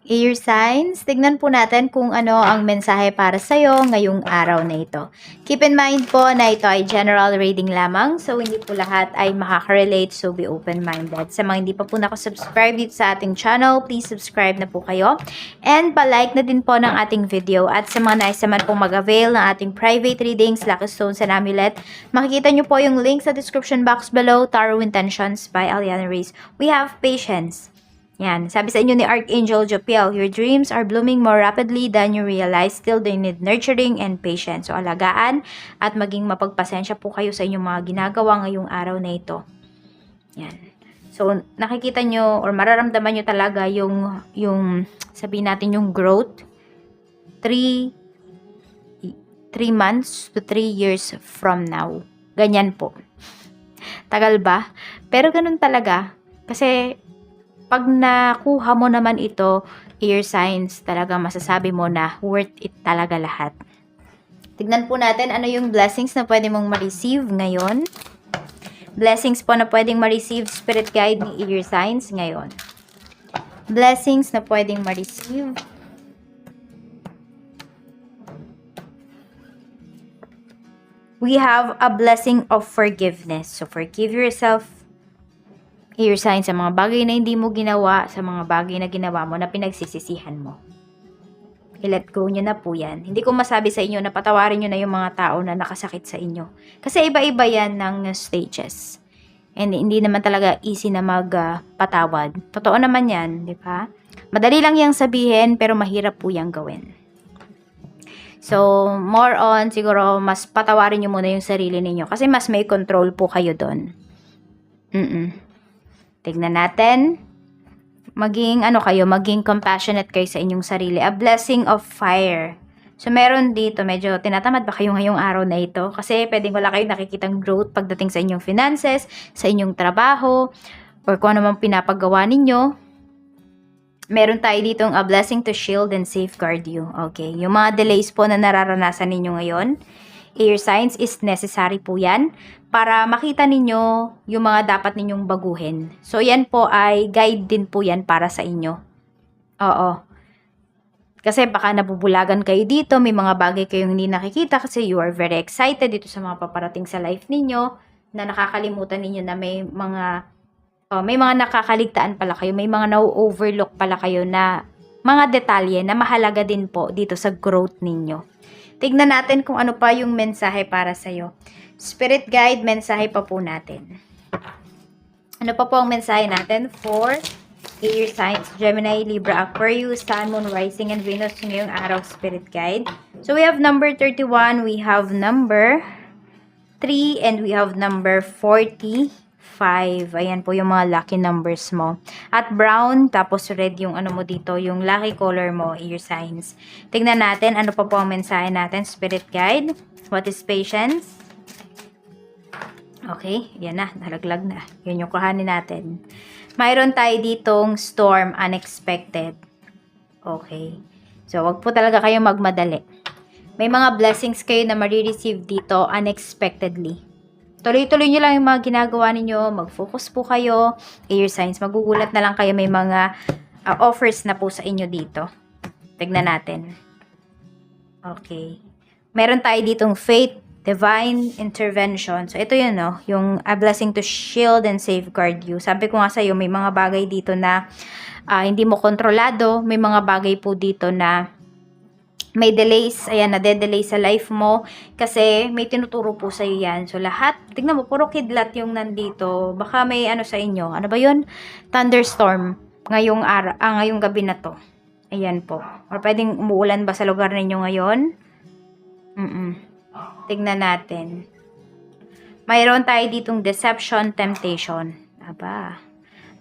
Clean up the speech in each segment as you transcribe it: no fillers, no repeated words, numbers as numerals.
Air signs, tignan po natin kung ano ang mensahe para sa'yo ngayong araw na ito. Keep in mind po na ito ay general reading lamang, so hindi po lahat ay makaka-relate, so be open-minded. Sa mga hindi pa po nakasubscribe dito sa ating channel, please subscribe na po kayo. And pa-like na din po ng ating video. At sa mga nais naman pong mag-avail ng ating private readings, Lucky Stones and Amulet, makikita nyo po yung link sa description box below, Tarot Intentions by Aliana Reyes. We have patience. Yan. Sabi sa inyo ni Archangel Jopiel, your dreams are blooming more rapidly than you realize. Still, they need nurturing and patience. So, alagaan at maging mapagpasensya po kayo sa inyong mga ginagawa ngayong araw na ito. Yan. So, nakikita nyo or mararamdaman nyo talaga yung sabihin natin yung growth 3 months to 3 years from now. Ganyan po. Tagal ba? Pero ganun talaga. Kasi, pag nakuha mo naman ito, air signs, talaga masasabi mo na worth it talaga lahat. Tignan po natin ano yung blessings na pwede mong ma-receive ngayon. Blessings po na pwedeng ma-receive, spirit guide ni air signs ngayon. Blessings na pwedeng ma-receive. We have a blessing of forgiveness. So, forgive yourself, air signs, sa mga bagay na hindi mo ginawa, sa mga bagay na ginawa mo na pinagsisisihan mo. I-let go nyo na po yan. Hindi ko masabi sa inyo na patawarin nyo na yung mga tao na nakasakit sa inyo. Kasi iba-iba yan ng stages. And hindi naman talaga easy na magpatawad. Totoo naman yan, di ba? Madali lang yang sabihin, pero mahirap po yang gawin. So, more on, siguro, mas patawarin nyo muna yung sarili ninyo. Kasi mas may control po kayo doon. Tignan natin. Maging compassionate kayo sa inyong sarili. A blessing of fire. So, meron dito, medyo tinatamad ba kayo ngayong araw na ito? Kasi pwedeng wala kayong nakikitang growth pagdating sa inyong finances, sa inyong trabaho, or kung ano mang pinapagawa ninyo. Meron tayo dito a blessing to shield and safeguard you. Okay, yung mga delays po na nararanasan ninyo ngayon, air signs is necessary po yan para makita ninyo yung mga dapat ninyong baguhin. So, yan po ay guide din po yan para sa inyo. Oo. Kasi baka nabubulagan kayo dito, may mga bagay kayong hindi nakikita kasi you are very excited dito sa mga paparating sa life ninyo na nakakalimutan ninyo na may mga nakakaligtaan pala kayo, may mga na-overlook pala kayo na mga detalye na mahalaga din po dito sa growth ninyo. Tignan natin kung ano pa yung mensahe para sa'yo. Spirit guide, mensahe pa po natin. Ano pa po ang mensahe natin for air signs, Gemini, Libra, Aquarius, Sun, Moon, Rising, and Venus ngayong araw, spirit guide. So, we have number 31, we have number 3, and we have number 45. Ayan po yung mga lucky numbers mo. At brown, tapos red yung ano mo dito, yung lucky color mo, air signs. Tignan natin, ano pa po ang mensahe natin, spirit guide. What is patience? Okay, yan na, nalaglag na. Yun yung kuhanin natin. Mayroon tayo ditong storm, unexpected. Okay. So, wag po talaga kayo magmadali. May mga blessings kayo na marireceive dito unexpectedly. Tuloy-tuloy nyo lang yung mga ginagawa ninyo. Mag-focus po kayo. Air signs, magugulat na lang kayo. May mga offers na po sa inyo dito. Tignan natin. Okay. Meron tayo ditong faith, divine intervention. So, ito yun, no? Yung a blessing to shield and safeguard you. Sabi ko nga sa'yo, may mga bagay dito na hindi mo kontrolado. May mga bagay po dito na may delays. Ayan, nade-delay sa life mo. Kasi may tinuturo po sa'yo yan. So, lahat, tignan mo, puro kidlat yung nandito. Baka may ano sa inyo. Ano ba yun? Thunderstorm. Ngayong gabi na to. Ayan po. Or pwedeng umuulan ba sa lugar ninyo ngayon? Tignan natin. Mayroon tayo ditong deception, temptation. Aba.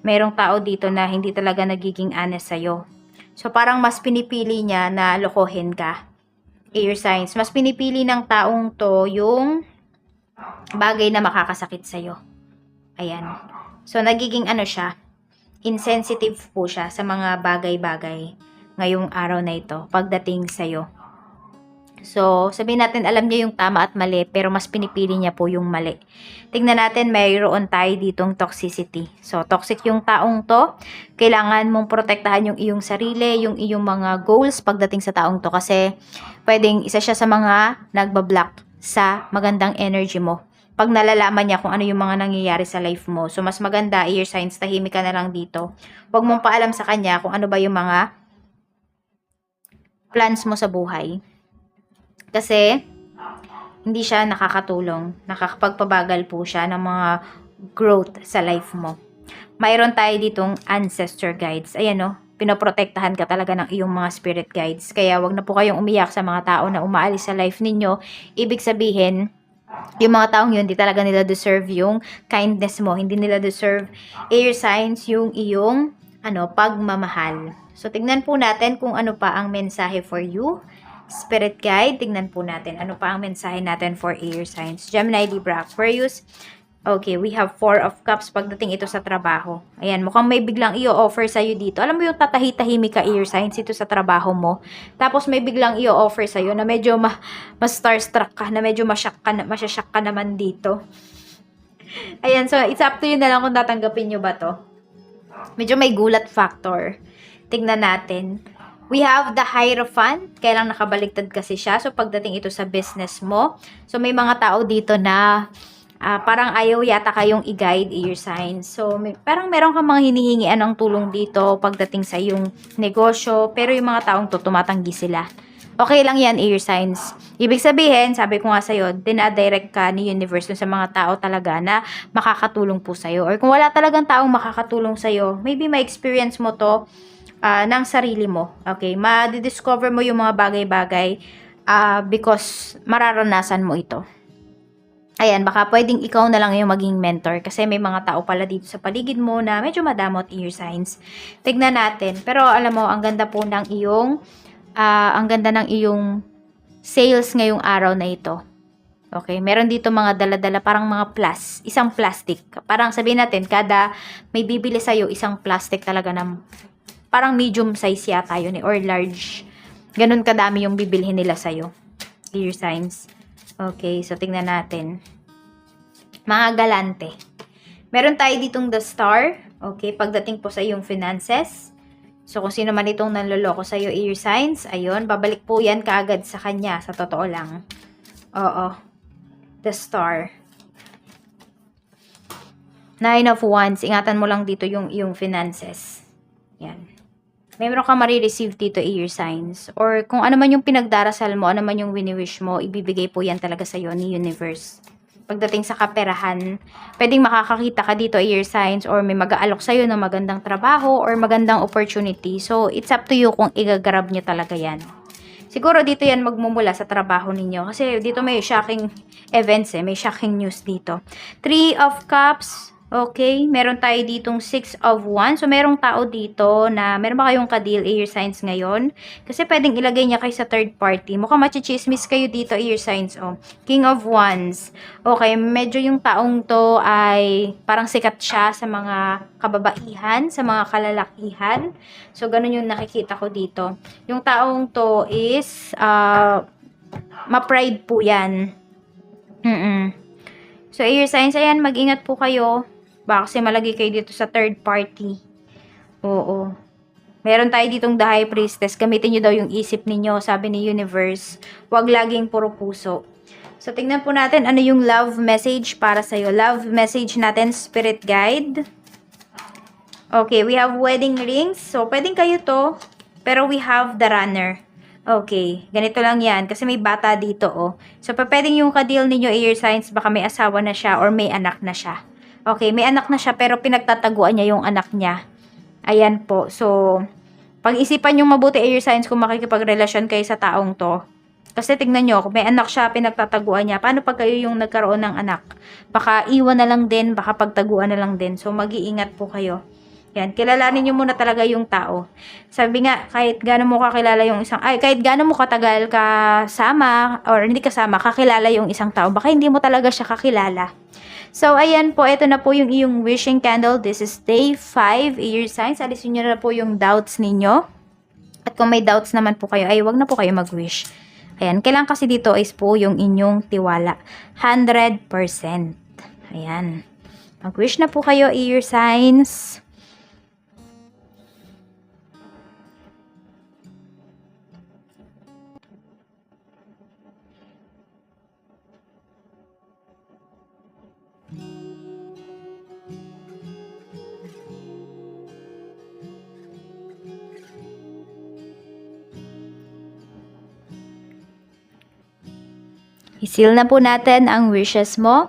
Mayroong tao dito na hindi talaga nagiging honest sa'yo. So, parang mas pinipili niya na lokohin ka. Air signs. Mas pinipili ng taong to yung bagay na makakasakit sa'yo. Ayan. So, nagiging siya. Insensitive po siya sa mga bagay-bagay ngayong araw na ito pagdating sa'yo. So, sabihin natin alam niya yung tama at mali, pero mas pinipili niya po yung mali. Tingnan natin, mayroon tayo ditong toxicity. So, toxic yung taong to. Kailangan mong protektahan yung iyong sarili, yung iyong mga goals pagdating sa taong to. Kasi, pwedeng isa siya sa mga nagbablock sa magandang energy mo. Pag nalalaman niya kung ano yung mga nangyayari sa life mo. So, mas maganda, air signs, tahimik ka na lang dito. Huwag mong paalam sa kanya kung ano ba yung mga plans mo sa buhay. Kasi, hindi siya nakakatulong. Nakakapagpabagal po siya ng mga growth sa life mo. Mayroon tayo ditong ancestor guides. Ayan o, pinoprotektahan ka talaga ng iyong mga spirit guides. Kaya wag na po kayong umiyak sa mga tao na umaalis sa life ninyo. Ibig sabihin, yung mga taong yun, hindi talaga nila deserve yung kindness mo. Hindi nila deserve air signs, yung iyong pagmamahal. So, tignan po natin kung ano pa ang mensahe for you. Spirit guide, tignan po natin ano pa ang mensahe natin for air signs. Gemini, Libra, Aquarius. Okay, we have 4 of Cups pagdating ito sa trabaho. Ayan, mukhang may biglang i-offer sa'yo dito. Alam mo yung tatahi-tahimik ka air signs ito sa trabaho mo. Tapos may biglang i-offer sa'yo na medyo mas starstruck ka, na medyo masyashock ka naman dito. Ayan, so it's up to you na lang kung tatanggapin nyo ba to. Medyo may gulat factor. Tignan natin. We have the Hierophant. Kailang nakabaliktad kasi siya. So, pagdating ito sa business mo. So, may mga tao dito na parang ayaw yata kayong i-guide your signs. So, parang meron kang mga hinihingian ng tulong dito pagdating sa iyong negosyo. Pero yung mga taong to, tumatanggi sila. Okay lang yan, air signs. Ibig sabihin, sabi ko nga sa'yo, dinadirect ka ni universe sa mga tao talaga na makakatulong po sa'yo. Or kung wala talagang taong makakatulong sa'yo, maybe ma-experience mo to ng sarili mo. Okay? Ma-discover mo yung mga bagay-bagay because mararanasan mo ito. Ayan, baka pwedeng ikaw na lang yung maging mentor kasi may mga tao pala dito sa paligid mo na medyo madamot in your signs. Tignan natin. Pero alam mo, ang ganda po ng iyong sales ngayong araw na ito. Okay, meron dito mga dala-dala parang mga isang plastic. Parang sabihin natin, kada may bibili sa'yo, isang plastic talaga ng parang medium size yata yun or large. Ganun kadami yung bibilhin nila sa'yo. Air signs. Okay, so tingnan natin. Mga galante. Meron tayo ditong the star. Okay, pagdating po sa iyong finances. So, kung sino man itong nanloloko sa'yo, air signs, ayun, babalik po yan kaagad sa kanya, sa totoo lang. Oo. The star. 9 of Wands. Ingatan mo lang dito yung iyong finances. Yan. Meron ka marireceive dito air signs. Or kung ano man yung pinagdarasal mo, ano man yung wini-wish mo, ibibigay po yan talaga sa'yo ni universe. Pagdating sa kaperahan, pwedeng makakakita ka dito air signs or may mag-aalok sa'yo ng magandang trabaho or magandang opportunity. So, it's up to you kung igagrab nyo talaga yan. Siguro dito yan magmumula sa trabaho ninyo. Kasi dito may shocking events may shocking news dito. 3 of Cups. Okay, meron tayo ditong 6 of Wands. So, merong tao dito na meron ba kayong ka-deal air signs ngayon? Kasi pwedeng ilagay niya kayo sa third party. Mukhang machichismis kayo dito air signs. Oh. King of Wands. Okay, medyo yung taong to ay parang sikat siya sa mga kababaihan, sa mga kalalakihan. So, ganun yung nakikita ko dito. Yung taong to is ma-pride po yan. So, air signs, ayan, mag-ingat po kayo. Baka kasi malagay kayo dito sa third party. Oo. Meron tayo ditong the High Priestess. Gamitin nyo daw yung isip ninyo, sabi ni universe. Huwag laging puro puso. So, tingnan po natin ano yung love message para sa'yo. Love message natin, spirit guide. Okay, we have wedding rings. So, pwedeng kayo to. Pero we have the runner. Okay, ganito lang yan. Kasi may bata dito, oh. So, pwedeng yung ka-deal ninyo, air signs, baka may asawa na siya or may anak na siya. Okay, may anak na siya pero pinagtataguan niya yung anak niya. Ayan po. So, pag-isipan yung mabuti air signs kung makikipagrelasyon kayo sa taong to. Kasi tignan nyo, kung may anak siya, pinagtataguan niya. Paano pag kayo yung nagkaroon ng anak? Baka iwan na lang din, baka pagtaguan na lang din. So, mag-iingat po kayo. Yan, kilalanin nyo muna talaga yung tao. Sabi nga, kahit gaano mo kakilala yung kahit gaano mo katagal kasama, or hindi kasama, kakilala yung isang tao, baka hindi mo talaga siya kakilala. So, ayan po, ito na po yung iyong wishing candle. This is day 5, air signs. Alisin nyo na po yung doubts ninyo. At kung may doubts naman po kayo, ay wag na po kayo mag-wish. Ayan, kailangan kasi dito is po yung inyong tiwala. 100%. Ayan. Mag-wish na po kayo, air signs. I-seal na po natin ang wishes mo.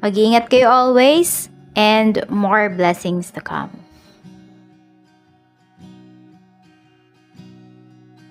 Mag-iingat kayo always and more blessings to come.